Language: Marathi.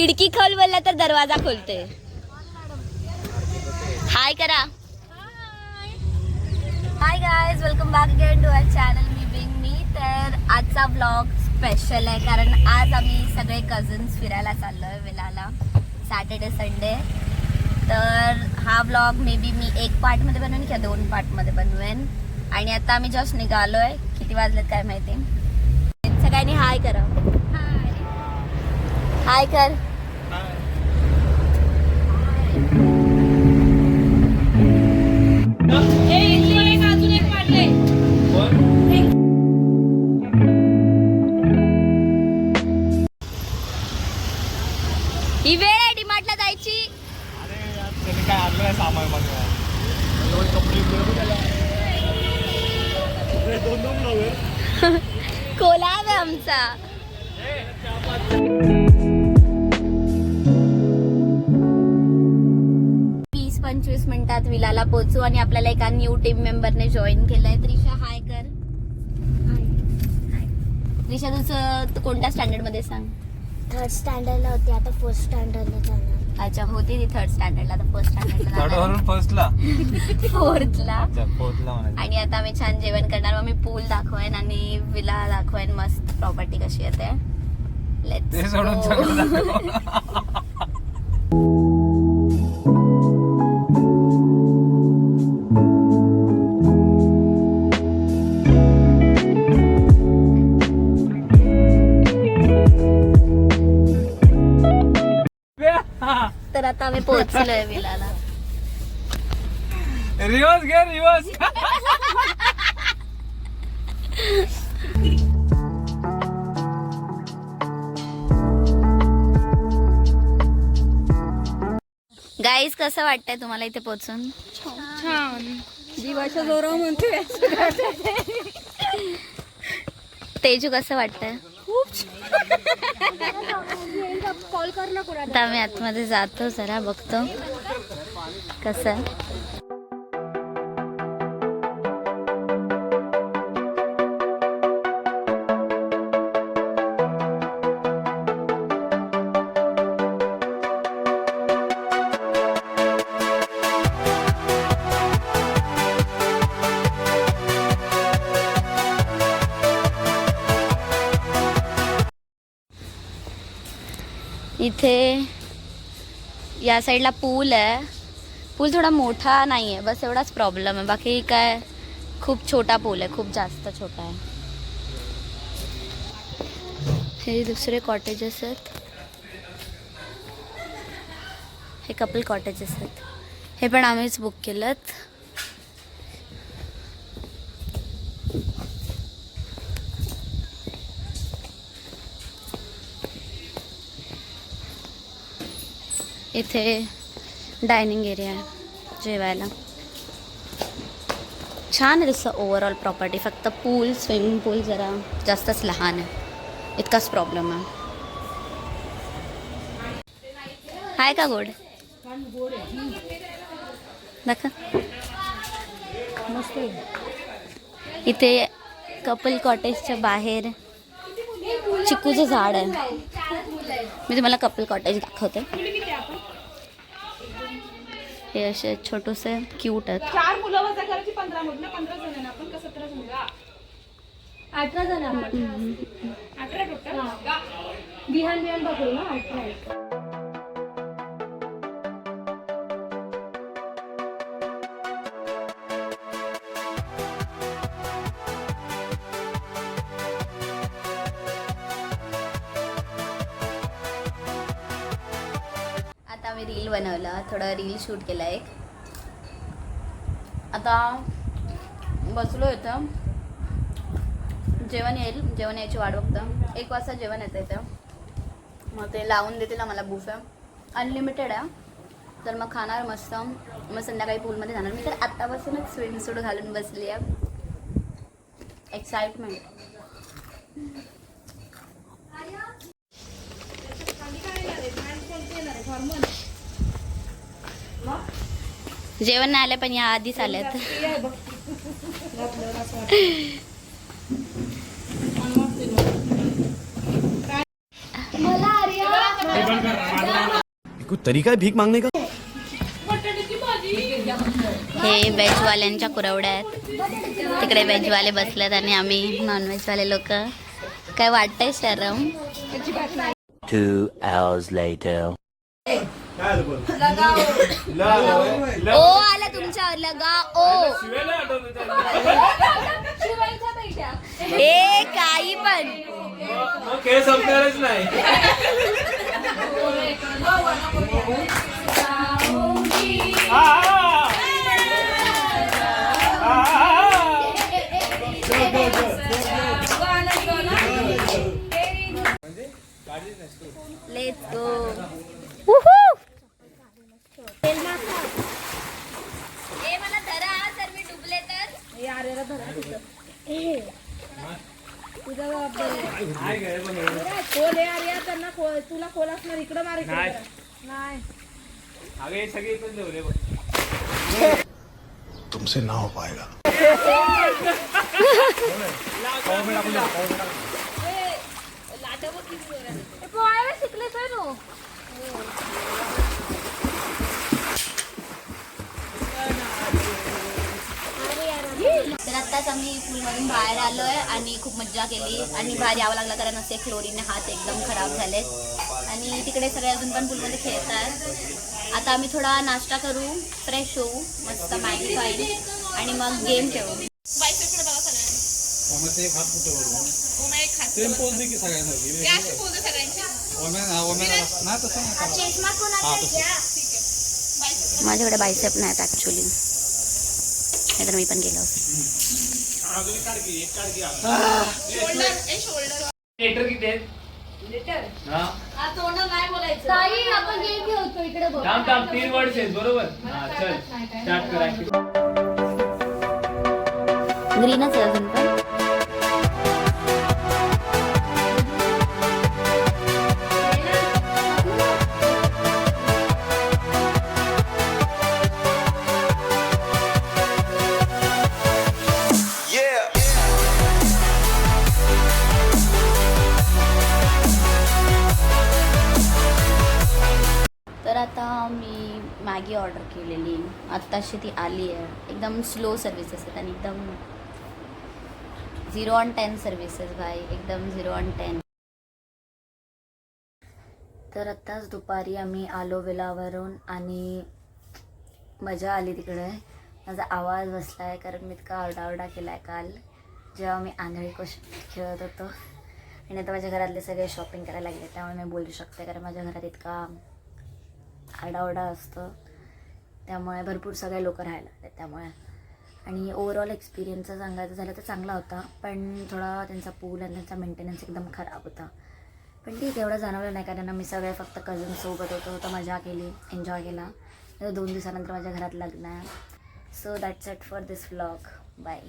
खिडकी खोल बोलला तर दरवाजा खोलते. हाय करा. Hi guys, welcome back again to our channel me being me. तर आजचा ब्लॉग स्पेशल आहे कारण आज आम्ही सगळे कझन्स फिरायला चाललोय विलाला, सॅटर्डे संडे. तर हा ब्लॉग मे बी मी एक पार्टमध्ये बनवेन किंवा 2 पार्टमध्ये बनवेन. आणि आता आम्ही जस्ट निघालोय. किती वाजलेत काय माहिती. सगळ्यांनी हाय करा. हाय कर. ही वेळ आहे डीमार्टला जायची. काय आणलं सामान कोलाब आहे आमचा. 20-25 मिनिटात विलाला पोहोचू. आणि आपल्याला एका न्यू टीम मेंबरने जॉईन केलंय. त्रिशा हाय कर. त्रिशा तुझं कोणत्या स्टँडर्ड मध्ये सांग. 3rd स्टँडर्डला होती, आता 4th स्टँडर्डला जाणार. अच्छा, होती ती 3rd स्टँडर्डला, आता 1st स्टँडर्डला फर्स्टला 4thला. फोर्थला. आणि आता आम्ही छान जेवण करणार. मग मी पूल दाखवेन आणि विला दाखवेन मस्त प्रॉपर्टी कशी येते. लेट्स तर आता आम्ही पोहोचलोय विलाला. रिवर्स घे रिवर्स. गाईज, कसं वाटतंय तुम्हाला इथे पोहोचून. छान. जीवाच्या जोरावर म्हणते. तेजू कसं वाटतंय. कॉल कर ना कोणाला. आता आम्ही आतमध्ये जातो, जरा बघतो कसं. इथे या साईडला पूल आहे. पूल थोडा मोठा नाही आहे, बस एवढाच प्रॉब्लेम आहे. बाकी काय खूप छोटा पूल आहे, खूप जास्त छोटा आहे. हे दुसरे कॉटेजेस आहेत. हे कपल कॉटेजेस आहेत. हे पण आम्हीच बुक केलं. इथे डायनिंग एरिया आहे जेवायला. छान आहे तसं ओव्हरऑल प्रॉपर्टी. फक्त पूल, स्विमिंग पूल जरा जास्तच लहान आहे, इतकाच प्रॉब्लेम आहे. हाय का गोड दाखव. इथे कपल कॉटेजच्या बाहेर चिकूचं झाड आहे. मी तुम्हाला कपल कॉटेज दाखवते. हे असे छोटूसे क्यूट आहेत. 4 मुलं वजा करायची 15 मुलं 15 जण आपण का 17 जण 18 जण आपण. 18 टोटल. बिहान पकडू ना 18. आम्ही रील बनवला, थोडं रील शूट केला एक. आता बसलो इथं. जेवण येईल, जेवण यायची वाट बघतं. 1 वाजता जेवण येतं इथं. मग ते लावून देतील आम्हाला. बुफे अनलिमिटेड आहे. तर मग खाणार मस्त. मग संध्याकाळी पूलमध्ये जाणार. मी तर आत्तापासूनच स्विम सूट घालून बसली आहे. एक्साइटमेंट. जेवण नाही आले पण या आधीच आल्यात. मला कोई तरीका है भीख मांगने का? हे व्हेजवाल्यांच्या कुरवड्या आहेत. तिकडे व्हेजवाले बसलेत आणि आम्ही नॉनव्हेजवाले लोक. काय वाटतंय शरम? 2 hours later. ओ आला तुमच्यावर लगा ओ. ए काही पण खेळ संपणारच नाही. Let's go. ए मला धरा जर मी डुबले तर. यारेला धरा तिथं. तुझा खोल आहे अरे त्यांना तुला खोल असणार इकडं मार इकडं नाही. करा. नाही अगे सगळे इथून जेवले बघ. तुमसे ना हो पाएगा. पोहायला शिकले काय नो. तर आत्ताच आम्ही पूलमधून बाहेर आलोय आणि खूप मज्जा केली आणि बाहेर यावं लागलं कारण असे क्लोरीने हात एकदम खराब झाले आणि तिकडे सगळे अजून पण पूलमध्ये खेळतात. आता आम्ही थोडा नाश्ता करू, फ्रेश होऊ, मस्त मॅगी खाईल आणि मग गेम खेळू. माझ्याकडे बायसेप नाहीत ऍक्च्युली, नाही तर मी पण गेलो असतो. लेटर किती आहेत? हा. ताई, आपण गेम खेळतो इकडे बघ. थांब थांब 3 वर्ड्स आहेत बरोबर. हा चल स्टार्ट करा. ग्रीनच आहे अजून पण. तर आता मी मॅगी ऑर्डर केलेली, आत्ताशी ती आली आहे. एकदम स्लो सर्विसेस आहेत आणि एकदम 0 on 10 सर्विसेस भाई, एकदम 0 on 10. तर आत्ताच दुपारी आम्ही आलो विलावरून आणि मजा आली तिकडे. माझा आवाज बसला आहे कारण मी इतका आरडाओरडा केला आहे काल जेव्हा मी आंधळी कोश खेळत होतो. आणि आता माझ्या घरातले सगळे शॉपिंग करायला लागले त्यामुळे मी बोलू शकते कारण माझ्या घरात इतका आरडाओरडा असतो त्यामुळे भरपूर सगळे लोक राहायला लागले त्यामुळे. आणि ओव्हरऑल एक्सपिरियन्स सांगायचं झालं तर चांगला होता, पण थोडा त्यांचा पूल आणि त्यांचा मेंटेनन्स एकदम खराब होता. पण ठीक एवढं जाणवलं नाही कारण आम्ही सगळे फक्त कझन्ससोबत होतो, तर मजा केली, एन्जॉय केला. 2 दिवसानंतर माझ्या घरात लग्न आहे. So that's it for this vlog. Bye.